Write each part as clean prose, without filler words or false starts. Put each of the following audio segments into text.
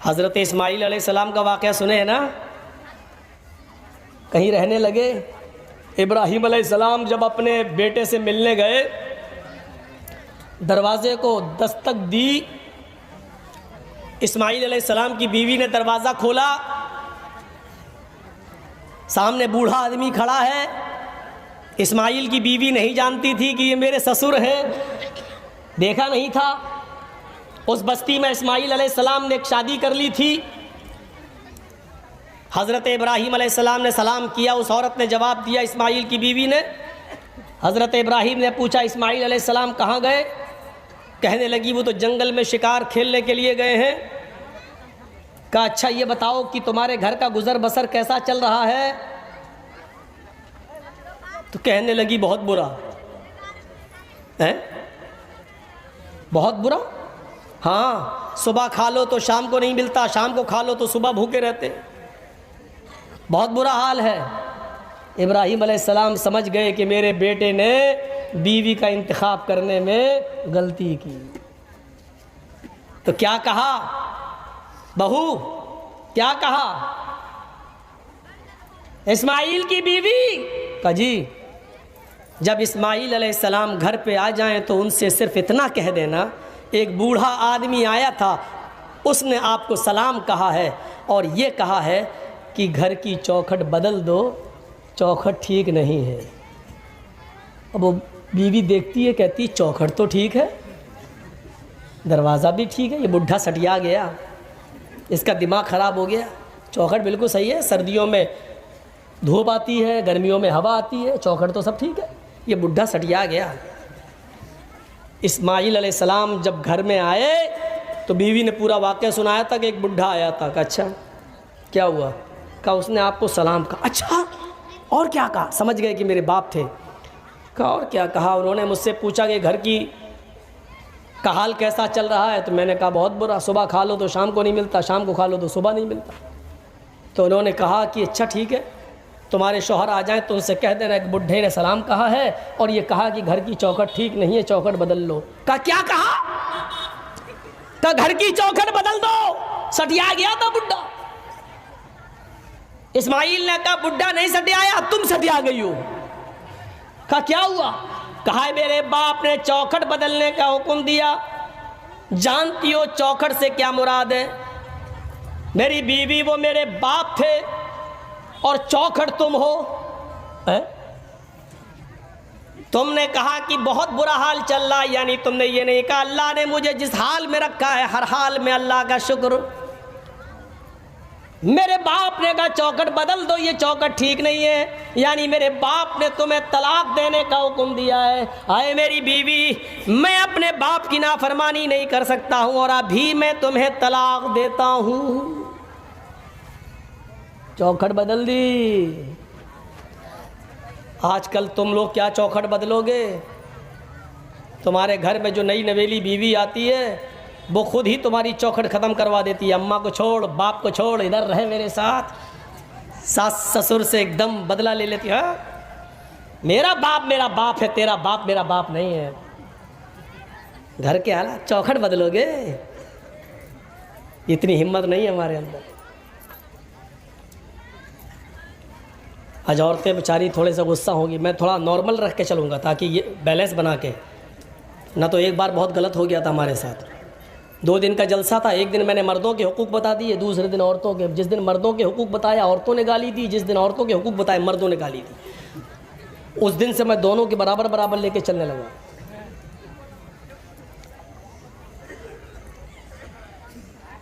حضرت اسماعیل علیہ السلام کا واقعہ سنے ہیں نا؟ کہیں رہنے لگے، ابراہیم علیہ السلام جب اپنے بیٹے سے ملنے گئے، دروازے کو دستک دی، اسماعیل علیہ السلام کی بیوی نے دروازہ کھولا، سامنے بوڑھا آدمی کھڑا ہے۔ اسماعیل کی بیوی نہیں جانتی تھی کہ یہ میرے سسر ہیں، دیکھا نہیں تھا۔ اس بستی میں اسماعیل علیہ السلام نے ایک شادی کر لی تھی۔ حضرت ابراہیم علیہ السلام نے سلام کیا، اس عورت نے جواب دیا، اسماعیل کی بیوی نے۔ حضرت ابراہیم نے پوچھا اسماعیل علیہ السلام کہاں گئے؟ کہنے لگی وہ تو جنگل میں شکار کھیلنے کے لیے گئے ہیں۔ کہا اچھا یہ بتاؤ کہ تمہارے گھر کا گزر بسر کیسا چل رہا ہے؟ تو کہنے لگی بہت برا ہے۔ بہت برا؟ ہاں، صبح کھا لو تو شام کو نہیں ملتا، شام کو کھا لو تو صبح بھوکے رہتے، بہت برا حال ہے۔ ابراہیم علیہ السلام سمجھ گئے کہ میرے بیٹے نے بیوی کا انتخاب کرنے میں غلطی کی۔ تو کیا کہا؟ بہو کیا کہا؟ اسماعیل کی بیوی کہا جی، جب اسماعیل علیہ السلام گھر پہ آ جائیں تو ان سے صرف اتنا کہہ دینا، ایک بوڑھا آدمی آیا تھا، اس نے آپ کو سلام کہا ہے اور یہ کہا ہے کہ گھر کی چوکھٹ بدل دو، چوکھٹ ٹھیک نہیں ہے۔ اب وہ بیوی دیکھتی ہے، کہتی چوکھٹ تو ٹھیک ہے، دروازہ بھی ٹھیک ہے، یہ بڈھا سٹیا گیا، اس کا دماغ خراب ہو گیا، چوکھٹ بالکل صحیح ہے، سردیوں میں دھوپ آتی ہے، گرمیوں میں ہوا آتی ہے، چوکھٹ تو سب ٹھیک ہے، یہ بڈھا سٹیا گیا۔ اسماعیل علیہ السلام جب گھر میں آئے تو بیوی نے پورا واقعہ سنایا تھا کہ ایک بڈھا آیا تھا۔ کہا اچھا کیا ہوا؟ کہا اس نے آپ کو سلام کہا۔ اچھا اور کیا کہا؟ سمجھ گئے کہ میرے باپ تھے۔ کہا اور کیا کہا؟ انہوں نے مجھ سے پوچھا کہ گھر کی کا حال کیسا چل رہا ہے؟ تو میں نے کہا بہت برا، صبح کھا لو تو شام کو نہیں ملتا، شام کو کھا لو تو صبح نہیں ملتا۔ تو انہوں نے کہا کہ اچھا ٹھیک ہے، تمہارے شوہر آ جائیں تو ان سے کہہ دینا ایک بڈھے نے سلام کہا ہے اور یہ کہا کہ گھر کی چوکھٹ ٹھیک نہیں ہے، چوکھٹ بدل لو۔ کہا کیا کہا؟ کہا گھر کی چوکھٹ بدل دو، سٹیا گیا تھا بڈھا۔ اسماعیل نے کہا بڈھا نہیں سٹیایا، تم سٹیا گئی ہو۔ کہا کیا ہوا؟ کہا میرے باپ نے چوکھٹ بدلنے کا حکم دیا، جانتی ہو چوکھٹ سے کیا مراد ہے؟ میری بیوی وہ میرے باپ تھے اور چوکھٹ تم ہو۔ تم نے کہا کہ بہت برا حال چل رہا، یعنی تم نے یہ نہیں کہا اللہ نے مجھے جس حال میں رکھا ہے ہر حال میں اللہ کا شکر۔ میرے باپ نے کہا چوکھٹ بدل دو، یہ چوکھٹ ٹھیک نہیں ہے، یعنی میرے باپ نے تمہیں طلاق دینے کا حکم دیا ہے۔ آئے میری بیوی، میں اپنے باپ کی نافرمانی نہیں کر سکتا ہوں اور ابھی میں تمہیں طلاق دیتا ہوں۔ چوکھٹ بدل دی۔ آج کل تم لوگ کیا چوکھٹ بدلو گے؟ تمہارے گھر میں جو نئی نویلی بیوی آتی ہے وہ خود ہی تمہاری چوکھٹ ختم کروا دیتی ہے، اماں کو چھوڑ، باپ کو چھوڑ، ادھر رہے میرے ساتھ۔ ساس سسر سے ایک دم بدلہ لے لیتی ہے، ہاں میرا باپ ہے، تیرا باپ میرا باپ نہیں ہے۔ گھر کے حالات چوکھٹ بدلو گے؟ اتنی ہمت نہیں ہے ہمارے اندر۔ آج عورتیں بیچاری تھوڑے سے غصہ ہوگی، میں تھوڑا نارمل رکھ کے چلوں گا تاکہ یہ بیلنس بنا کے، نہ تو ایک بار بہت غلط ہو گیا تھا ہمارے ساتھ۔ 2 دن کا جلسہ تھا، ایک دن میں نے مردوں کے حقوق بتا دیے، دوسرے دن عورتوں کے۔ جس دن مردوں کے حقوق بتایا عورتوں نے گالی دی، جس دن عورتوں کے حقوق بتائے مردوں نے گالی دی۔ اس دن سے میں دونوں کے برابر لے کے چلنے لگا۔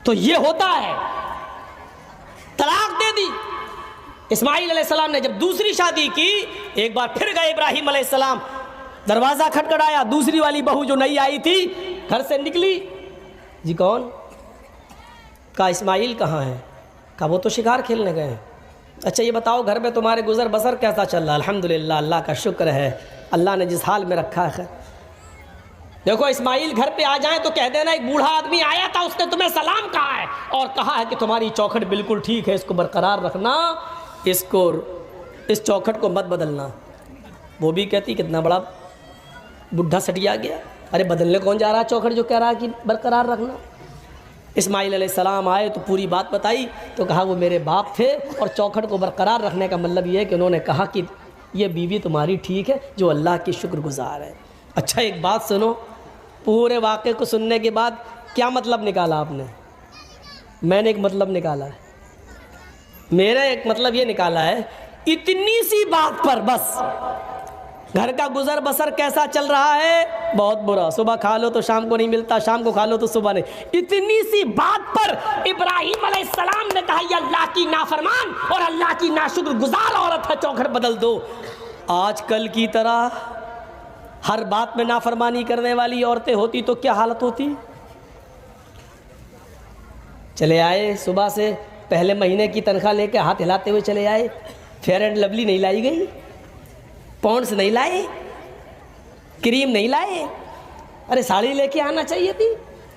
تو یہ ہوتا ہے، طلاق دے دی۔ اسماعیل علیہ السلام نے جب دوسری شادی کی، ایک بار پھر گئے ابراہیم علیہ السلام، دروازہ کھٹکھٹایا، دوسری والی بہو جو نئی آئی تھی گھر سے نکلی۔ جی کون؟ کہا اسماعیل کہاں ہے؟ کہا وہ تو شکار کھیلنے گئے ہیں۔ اچھا یہ بتاؤ گھر میں تمہارے گزر بسر کیسا چل رہا ہے؟ الحمدللہ اللہ کا شکر ہے، اللہ نے جس حال میں رکھا ہے۔ دیکھو اسماعیل گھر پہ آ جائیں تو کہہ دینا ایک بوڑھا آدمی آیا تھا، اس نے تمہیں سلام کہا ہے اور کہا ہے کہ تمہاری چوکھٹ بالکل ٹھیک ہے، اس کو برقرار رکھنا، اس چوکھٹ کو مت بدلنا۔ وہ بھی کہتی کتنا بڑا بڈھا سٹیا گیا، ارے بدلنے کون جا رہا ہے چوکھٹ جو کہہ رہا ہے کہ برقرار رکھنا۔ اسماعیل علیہ السلام آئے تو پوری بات بتائی، تو کہا وہ میرے باپ تھے، اور چوکھٹ کو برقرار رکھنے کا مطلب یہ ہے کہ انہوں نے کہا کہ یہ بیوی تمہاری ٹھیک ہے جو اللہ کی شکر گزار ہے۔ اچھا ایک بات سنو، پورے واقعے کو سننے کے بعد کیا مطلب نکالا آپ نے؟ میں نے ایک مطلب نکالا ہے، میرا ایک مطلب یہ نکالا ہے، اتنی سی بات پر بس گھر کا گزر بسر کیسا چل رہا ہے؟ بہت برا، صبح کھا لو تو شام کو نہیں ملتا، شام کو کھا لو تو صبح نہیں۔ اتنی سی بات پر ابراہیم علیہ السلام نے کہا یہ اللہ کی نافرمان اور اللہ کی ناشکر گزار عورت ہے، چوکھٹ بدل دو۔ آج کل کی طرح ہر بات میں نافرمانی کرنے والی عورتیں ہوتی تو کیا حالت ہوتی؟ چلے آئے صبح سے پہلے مہینے کی تنخواہ لے کے ہاتھ ہلاتے ہوئے چلے آئے، فیئر اینڈ لولی نہیں لائی گئی، پونڈس نہیں لائے، کریم نہیں لائے، ارے ساڑی لے کے آنا چاہیے تھی۔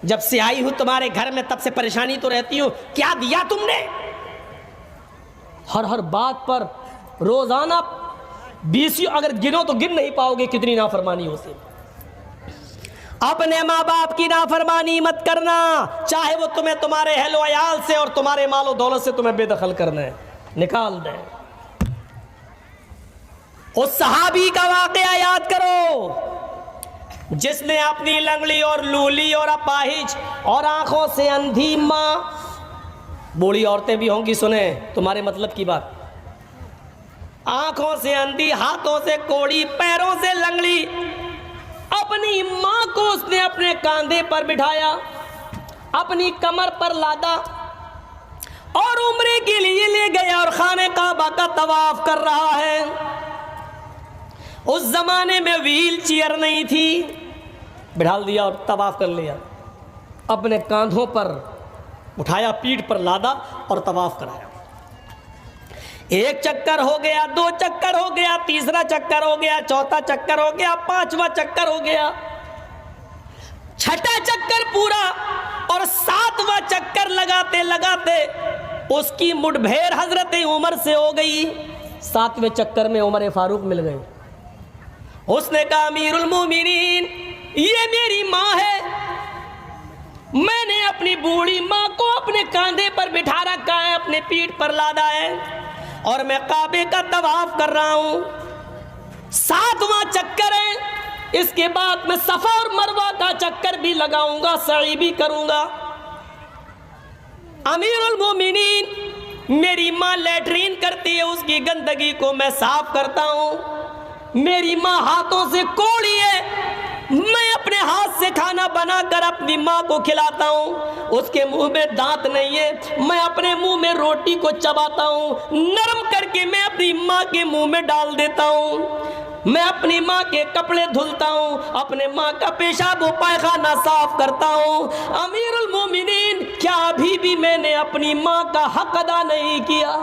جب سے آئی ہوں تمہارے گھر میں تب سے پریشانی تو رہتی ہوں، کیا دیا تم نے؟ ہر بات پر روزانہ 20 اگر گنو تو گن نہیں پاؤ گے کتنی نافرمانی ہو سے۔ اپنے ماں باپ کی نافرمانی مت کرنا، چاہے وہ تمہیں تمہارے اہل و عیال سے اور تمہارے مال و دولت سے تمہیں بے دخل کرنا ہے، نکال دیں۔ اس صحابی کا واقعہ یاد کرو جس نے اپنی لنگڑی اور لولی اور اپاہج اور آنکھوں سے اندھی ماں، بوڑھی عورتیں بھی ہوں گی سنیں تمہارے مطلب کی بات، آنکھوں سے اندھی، ہاتھوں سے کوڑی، پیروں سے لنگڑی، اپنی ماں کو اس نے اپنے کاندھے پر بٹھایا، اپنی کمر پر لادا اور عمرے کے لیے لے گیا اور خانہ کعبہ کا طواف کر رہا ہے۔ اس زمانے میں ویل چیئر نہیں تھی، بٹھال دیا اور طواف کر لیا، اپنے کاندھوں پر اٹھایا، پیٹھ پر لادا اور طواف کرایا۔ ایک چکر ہو گیا، 2 چکر ہو گیا، تیسرا چکر ہو گیا، چوتھا چکر ہو گیا، 5واں چکر ہو گیا، 6واں چکر پورا، اور 7واں چکر لگاتے لگاتے اس کی مٹھ بھیڑ حضرت عمر سے ہو گئی۔ 7ویں چکر میں عمر فاروق مل گئے۔ اس نے کہا امیر المومنین یہ میری ماں ہے، میں نے اپنی بوڑھی ماں کو اپنے کاندھے پر بٹھا رکھا ہے، اپنے پیٹھ پر لادا ہے، اور میں کعبے کا طواف کر رہا ہوں۔ 7واں چکر ہے، اس کے بعد میں صفا اور مروہ کا چکر بھی لگاؤں گا، سعی بھی کروں گا۔ امیر المومنین میری ماں لیٹرین کرتی ہے، اس کی گندگی کو میں صاف کرتا ہوں۔ میری ماں ہاتھوں سے کوڑی ہے، میں اپنے ہاتھ سے کھانا بنا کر اپنی ماں کو کھلاتا ہوں۔ اس کے منہ میں دانت نہیں ہے، میں اپنے منہ میں روٹی کو چباتا ہوں، نرم کر کے میں اپنی ماں کے منہ میں ڈال دیتا ہوں۔ میں اپنی ماں کے کپڑے دھلتا ہوں، اپنے ماں کا پیشاب و پائخانہ صاف کرتا ہوں۔ امیر المومنین کیا ابھی بھی میں نے اپنی ماں کا حق ادا نہیں کیا؟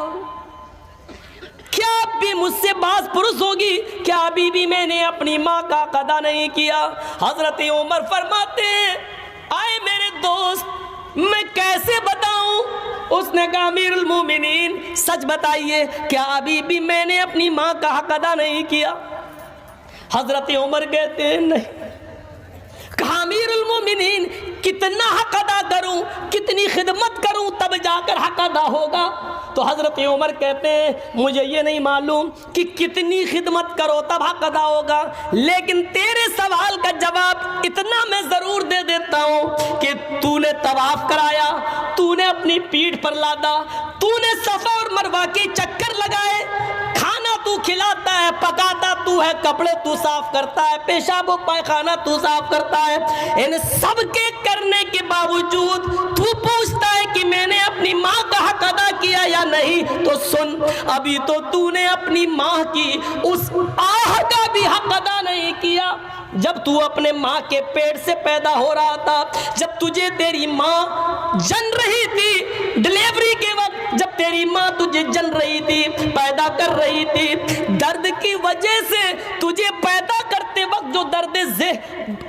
کیا اب بھی مجھ سے باز پرس ہوگی؟ کیا ابھی بھی میں نے اپنی ماں کا حق ادا نہیں کیا؟ حضرت عمر فرماتے ہیں آئے میرے دوست میں کیسے بتاؤں؟ اس نے کہا امیر المومنین سچ بتائیے، کیا ابھی بھی میں نے اپنی ماں کا حق ادا نہیں کیا؟ حضرت عمر کہتے ہیں نہیں۔ کہا امیر المومنین کتنا حق ادا کروں، کتنی خدمت کروں تب جا کر حق ادا ہوگا؟ تو حضرت عمر کہتے ہیں مجھے یہ نہیں معلوم کہ کتنی خدمت کرو تب حق ادا ہوگا، لیکن تیرے سوال کا جواب اتنا میں ضرور دے دیتا ہوں کہ تو نے طواف کرایا، تو نے اپنی پیٹھ پر لادا، تو نے صفا اور مروہ کے چکر لگائے، کھانا تو کھلاتا ہے، پکاتا تو ہے، کپڑے تو صاف کرتا ہے، پیشاب و پائخانہ تو صاف کرتا ہے، ان سب کے کرنے کے باوجود تو پوچھتا ہے کہ میں نے اپنی ماں کا حق ادا کیا یا نہیں؟ تو سن، ابھی تو نے اپنی ماں کی اس آہ کا بھی حق ادا نہیں کیا۔ جب تو اپنے ماں کے پیٹ سے پیدا ہو رہا تھا، جب تجھے تیری ماں جن رہی تھی، ڈلیوری کے وقت جب تیری ماں تجھے جن رہی تھی، پیدا کر رہی تھی، درد کی وجہ سے تجھے پیدا کرتے وقت جو درد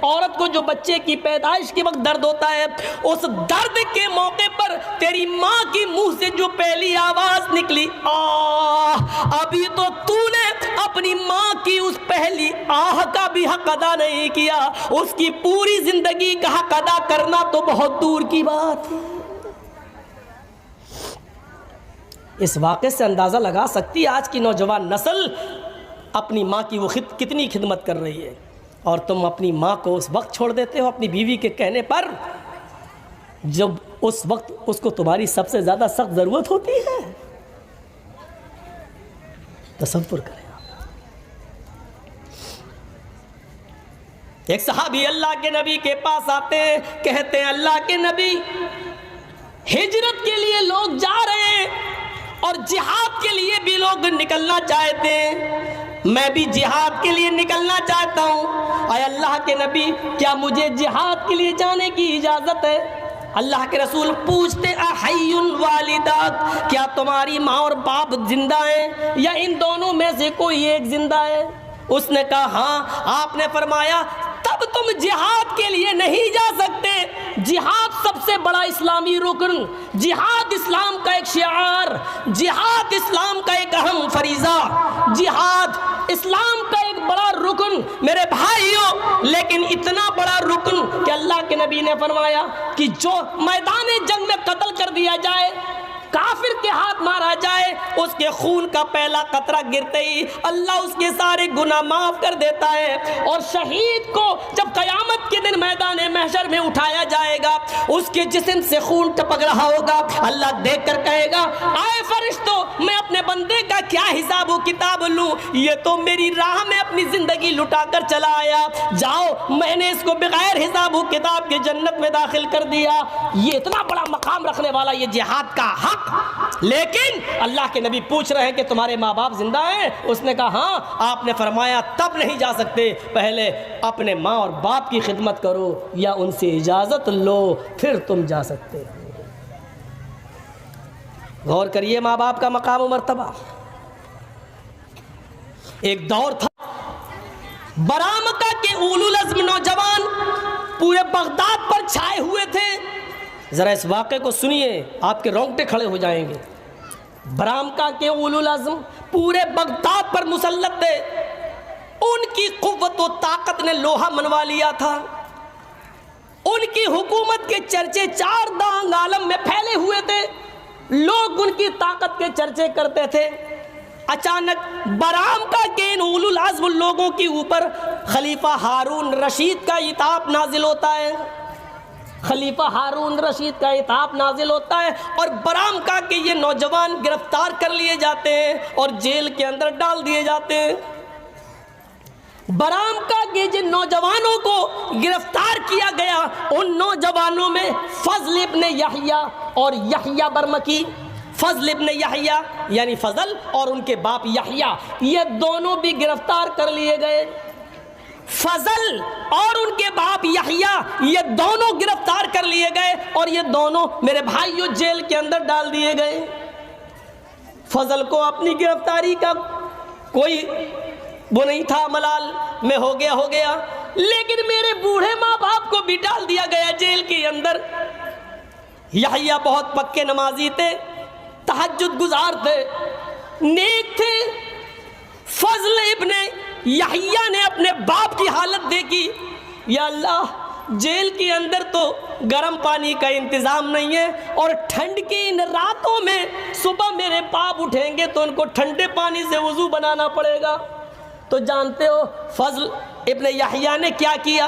عورت کو جو بچے کی پیدائش کے وقت درد ہوتا ہے، اس درد کے موقع پر تیری ماں کی منہ سے جو پہلی آواز نکلی آہ، ابھی تو نے اپنی ماں کی اس پہلی آہ کا بھی حق ادا نہیں کیا، اس کی پوری زندگی کا حق ادا کرنا تو بہت دور کی بات ہے۔ اس واقعے سے اندازہ لگا سکتی آج کی نوجوان نسل اپنی ماں کی وہ کتنی خدمت کر رہی ہے، اور تم اپنی ماں کو اس وقت چھوڑ دیتے ہو اپنی بیوی کے کہنے پر جب اس وقت اس کو تمہاری سب سے زیادہ سخت ضرورت ہوتی ہے۔ تصور کریں آپ، ایک صحابی اللہ کے نبی کے پاس آتے ہیں، کہتے ہیں اللہ کے نبی ہجرت کے لیے لوگ جا رہے ہیں اور جہاد کے لیے بھی لوگ نکلنا چاہتے ہیں، میں بھی جہاد کے لیے نکلنا چاہتا ہوں، اے اللہ کے نبی کیا مجھے جہاد کے لیے جانے کی اجازت ہے؟ اللہ کے رسول پوچھتے احی والداک، کیا تمہاری ماں اور باپ زندہ ہیں یا ان دونوں میں سے کوئی ایک زندہ ہے؟ اس نے کہا ہاں۔ آپ نے فرمایا تب تم جہاد کے لیے نہیں جا سکتے، جہاد سب سے بڑا اسلامی رکن، جہاد اسلام کا ایک شعار، جہاد اسلام کا ایک اہم فریضہ، جہاد اسلام کا ایک بڑا رکن میرے بھائیوں، لیکن اتنا بڑا رکن کہ اللہ کے نبی نے فرمایا کہ جو میدان جنگ میں قتل کر دیا جائے، کافر کے ہاتھ مارا جائے، اس کے خون کا پہلا قطرہ گرتے ہی اللہ اس کے سارے گناہ معاف کر دیتا ہے، اور شہید کو جب قیامت کے دن میدان محشر میں اٹھایا جائے گا، اس کے جسم سے خون ٹپک رہا ہوگا، اللہ دیکھ کر کہے گا اے فرشتوں میں اپنے بندے کا کیا حساب و کتاب لوں، یہ تو میری راہ میں اپنی زندگی لٹا کر چلا آیا، جاؤ میں نے اس کو بغیر حساب و کتاب کے جنت میں داخل کر دیا۔ یہ اتنا بڑا مقام رکھنے والا یہ جہاد کا حق، لیکن اللہ کے نبی پوچھ رہے ہیں کہ تمہارے ماں باپ زندہ ہیں؟ اس نے کہا ہاں۔ آپ نے فرمایا تب نہیں جا سکتے، پہلے اپنے ماں اور باپ کی خدمت کرو یا ان سے اجازت لو پھر تم جا سکتے۔ غور کریے ماں باپ کا مقام و مرتبہ۔ ایک دور تھا برامکہ کے اولو العزم نوجوان پورے بغداد پر چھائے ہوئے تھے، ذرا اس واقعے کو سنیے آپ کے رونگٹے کھڑے ہو جائیں گے۔ برامکہ کے اولو العزم پورے بغداد پر مسلط تھے، ان کی قوت و طاقت نے لوہا منوا لیا تھا، ان کی حکومت کے چرچے چار دانگ عالم میں پھیلے ہوئے تھے، لوگ ان کی طاقت کے چرچے کرتے تھے۔ اچانک برامکہ کے ان اولو العزم لوگوں کے اوپر خلیفہ ہارون رشید کا عتاب نازل ہوتا ہے، خلیفہ ہارون رشید کا عتاب نازل ہوتا ہے، اور برامکہ کے یہ نوجوان گرفتار کر لیے جاتے ہیں اور جیل کے اندر ڈال دیے جاتے ہیں۔ برامکہ کے جن نوجوانوں کو گرفتار کیا گیا ان نوجوانوں میں فضل ابن یحییٰ اور یحییٰ برمکی، فضل ابن یحییٰ یعنی فضل اور ان کے باپ یحییٰ، یہ دونوں بھی گرفتار کر لیے گئے۔ فضل اور ان کے باپ یحییٰ یہ دونوں گرفتار کر لیے گئے اور یہ دونوں میرے بھائیوں جیل کے اندر ڈال دیے گئے۔ فضل کو اپنی گرفتاری کا کوئی وہ نہیں تھا، ملال میں ہو گیا، لیکن میرے بوڑھے ماں باپ کو بھی ڈال دیا گیا جیل کے اندر۔ یحییٰ بہت پکے نمازی تھے، تہجد گزار تھے، نیک تھے۔ فضل ابن یحییٰ نے اپنے باپ کی حالت دیکھی، یا اللہ جیل کے اندر تو گرم پانی کا انتظام نہیں ہے، اور ٹھنڈ کی ان راتوں میں صبح میرے باپ اٹھیں گے تو ان کو ٹھنڈے پانی سے وضو بنانا پڑے گا۔ تو جانتے ہو فضل ابن یحییٰ نے کیا کیا؟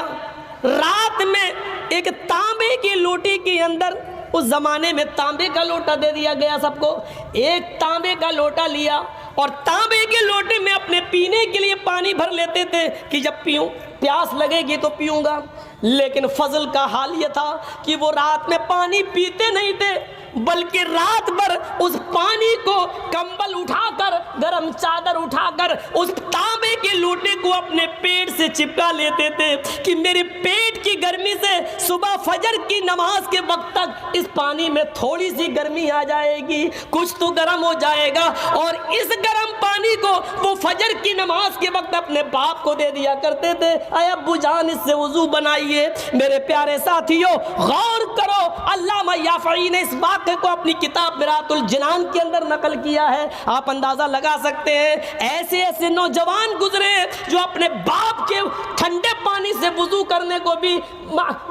رات میں ایک تانبے کی لوٹی کے اندر، اس زمانے میں تانبے کا لوٹا دے دیا گیا سب کو، ایک تانبے کا لوٹا لیا اور تانبے کے لوٹے میں اپنے پینے کے لیے پانی بھر لیتے تھے کہ جب پیوں پیاس لگے گی تو پیوں گا۔ لیکن فضل کا حال یہ تھا کہ وہ رات میں پانی پیتے نہیں تھے، بلکہ رات بھر اس پانی کو کمبل اٹھا کر، گرم چادر اٹھا کر اس تانبے کے لوٹے کو اپنے پیٹ سے چپکا لیتے تھے کہ میرے پیٹ کی گرمی سے صبح فجر کی نماز کے وقت تک اس پانی میں تھوڑی سی گرمی آ جائے گی، کچھ تو گرم ہو جائے گا، اور اس گرم پانی کو وہ فجر کی نماز کے وقت اپنے باپ کو دے دیا کرتے تھے۔ اے ابو جان اس سے وضو بنائیے۔ میرے پیارے ساتھیوں غور کرو، علامہ یافعی نے اس بات واقعے کو اپنی کتاب میراث الجنان کے اندر نقل کیا ہے. آپ اندازہ لگا سکتے ہیں ایسے ایسے نوجوان گزرے جو اپنے باپ کے ٹھنڈے پانی سے وضو کرنے کو بھی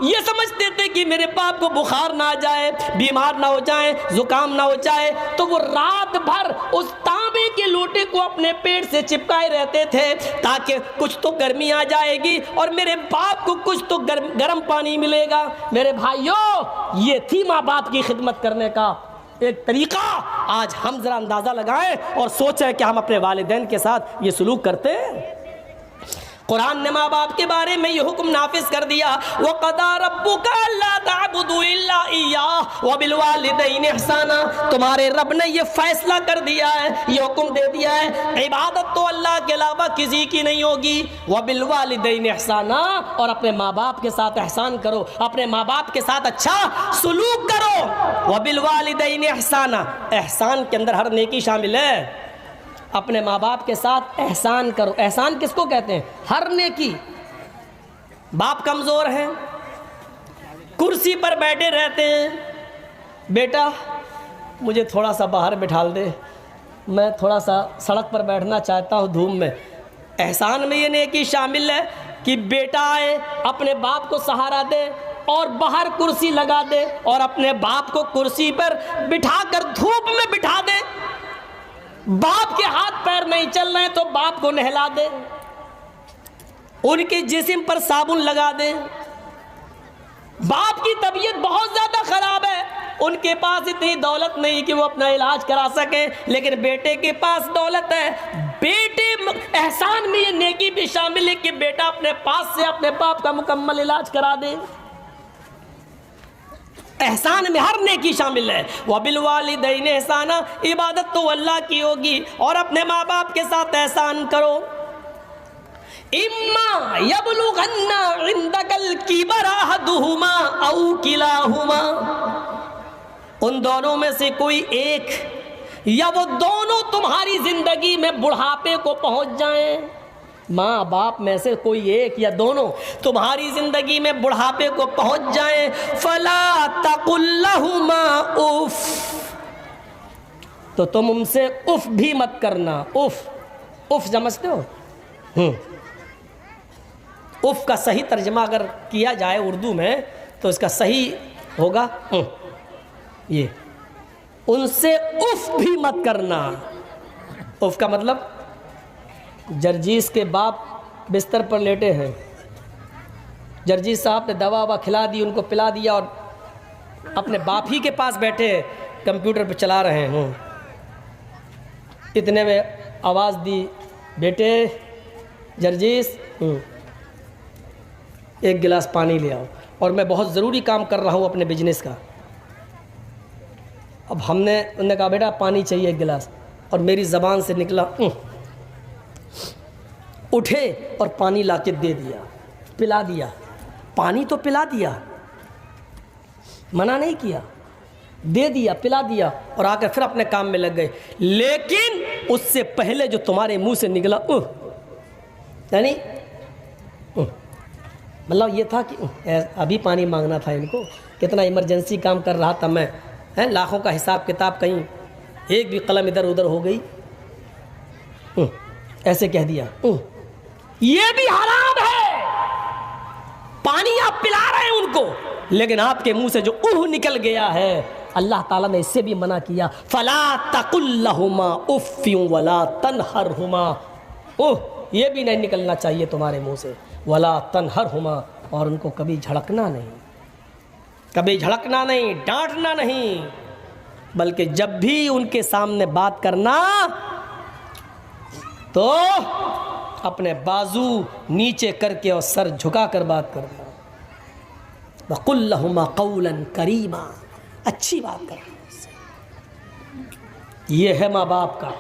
یہ سمجھتے تھے کہ میرے باپ کو بخار نہ آ جائے, بیمار نہ ہو جائے, زکام نہ ہو جائے, تو وہ رات بھر اس تانبے کے لوٹے کو اپنے پیٹ سے چپکائے رہتے تھے تاکہ کچھ تو گرمی آ جائے گی اور میرے باپ کو کچھ تو گرم پانی ملے گا. میرے بھائیوں, یہ تھی ماں باپ کی خدمت کرنے کا ایک طریقہ. آج ہم ذرا اندازہ لگائیں اور سوچیں کہ ہم اپنے والدین کے ساتھ یہ سلوک کرتے ہیں. قرآن نے ماں باپ کے بارے میں یہ حکم نافذ کر دیا, وَقَضَىٰ رَبُّكَ أَلَّا تَعْبُدُوا إِلَّا إِيَّاهُ وَبِالْوَالِدَيْنِ إِحْسَانًا. تمہارے رب نے یہ فیصلہ کر دیا ہے, یہ حکم دے دیا ہے, عبادت تو اللہ کے علاوہ کسی کی نہیں ہوگی. وَبِالْوَالِدَيْنِ إِحْسَانًا, اور اپنے ماں باپ کے ساتھ احسان کرو, اپنے ماں باپ کے ساتھ اچھا سلوک کرو. وَبِالْوَالِدَيْنِ إِحْسَانًا, احسان کے اندر ہر نیکی شامل ہے. اپنے ماں باپ کے ساتھ احسان کرو. احسان کس کو کہتے ہیں؟ ہر نیکی. باپ کمزور ہیں, کرسی پر بیٹھے رہتے ہیں, بیٹا مجھے تھوڑا سا باہر بٹھا دے, میں تھوڑا سا سڑک پر بیٹھنا چاہتا ہوں دھوپ میں. احسان میں یہ نیکی شامل ہے کہ بیٹا آئے, اپنے باپ کو سہارا دے اور باہر کرسی لگا دے اور اپنے باپ کو کرسی پر بٹھا کر دھوپ میں بٹھا دے. باپ کے ہاتھ پیر نہیں چل رہے تو باپ کو نہلا دے, ان کے جسم پر صابن لگا دے. باپ کی طبیعت بہت زیادہ خراب ہے, ان کے پاس اتنی دولت نہیں کہ وہ اپنا علاج کرا سکیں, لیکن بیٹے کے پاس دولت ہے. بیٹے احسان میں یہ نیکی بھی شامل ہے کہ بیٹا اپنے پاس سے اپنے باپ کا مکمل علاج کرا دے. احسان میں ہر نیکی شامل ہے. وَبِالْوَالِدَيْنِ إِحْسَانًا, عبادت تو اللہ کی ہوگی اور اپنے ماں باپ کے ساتھ احسان کرو. اِمَّا يَبْلُغَنَّ عِنْدَكَ الْكِبَرَ أَحَدُهُمَا أَوْ كِلَاهُمَا, ان دونوں میں سے کوئی ایک یا وہ دونوں تمہاری زندگی میں بڑھاپے کو پہنچ جائیں. ماں باپ میں سے کوئی ایک یا دونوں تمہاری زندگی میں بڑھاپے کو پہنچ جائیں, فَلَا تَقُلْ لَهُمَا اُف, تو تم ان سے اف بھی مت کرنا. اف سمجھتے ہو؟ اف کا صحیح ترجمہ اگر کیا جائے اردو میں تو اس کا صحیح ہوگا یہ, ان سے اف بھی مت کرنا. اف کا مطلب, جرجیس کے باپ بستر پر لیٹے ہیں, جرجیس صاحب نے دوا کھلا دی, ان کو پلا دیا اور اپنے باپ ہی کے پاس بیٹھے کمپیوٹر پہ چلا رہے ہیں. اتنے میں آواز دی, بیٹے جرجیس ایک گلاس پانی لے آؤ, اور میں بہت ضروری کام کر رہا ہوں اپنے بزنس کا. اب انہوں نے کہا بیٹا پانی چاہیے ایک گلاس, اور میری زبان سے نکلا اٹھے اور پانی لا کے دے دیا, پلا دیا. پانی تو پلا دیا, منع نہیں کیا, دے دیا, پلا دیا, اور آ کر پھر اپنے کام میں لگ گئے. لیکن اس سے پہلے جو تمہارے منہ سے نکلا یعنی مطلب یہ تھا کہ ابھی پانی مانگنا تھا ان کو, کتنا ایمرجنسی کام کر رہا تھا میں, لاکھوں کا حساب کتاب, کہیں ایک بھی قلم ادھر ادھر ہو گئی, ایسے کہہ دیا. یہ بھی حرام ہے. پانی آپ پلا رہے ہیں ان کو, لیکن آپ کے منہ سے جو نکل گیا ہے, اللہ تعالیٰ نے اس سے بھی منع کیا. فَلَا تَقُلْ لَهُمَا اُفٍّ وَلَا تَنْهَرْهُمَا, یہ بھی نہیں نکلنا چاہیے تمہارے منہ سے. وَلَا تَنْهَرْهُمَا, اور ان کو کبھی جھڑکنا نہیں, کبھی جھڑکنا نہیں, ڈانٹنا نہیں, بلکہ جب بھی ان کے سامنے بات کرنا تو اپنے بازو نیچے کر کے اور سر جھکا کر بات کرنا. وَقُلْ لَهُمَا قَوْلًا كَرِيمًا, اچھی بات کرنا. یہ ہے ماں باپ کا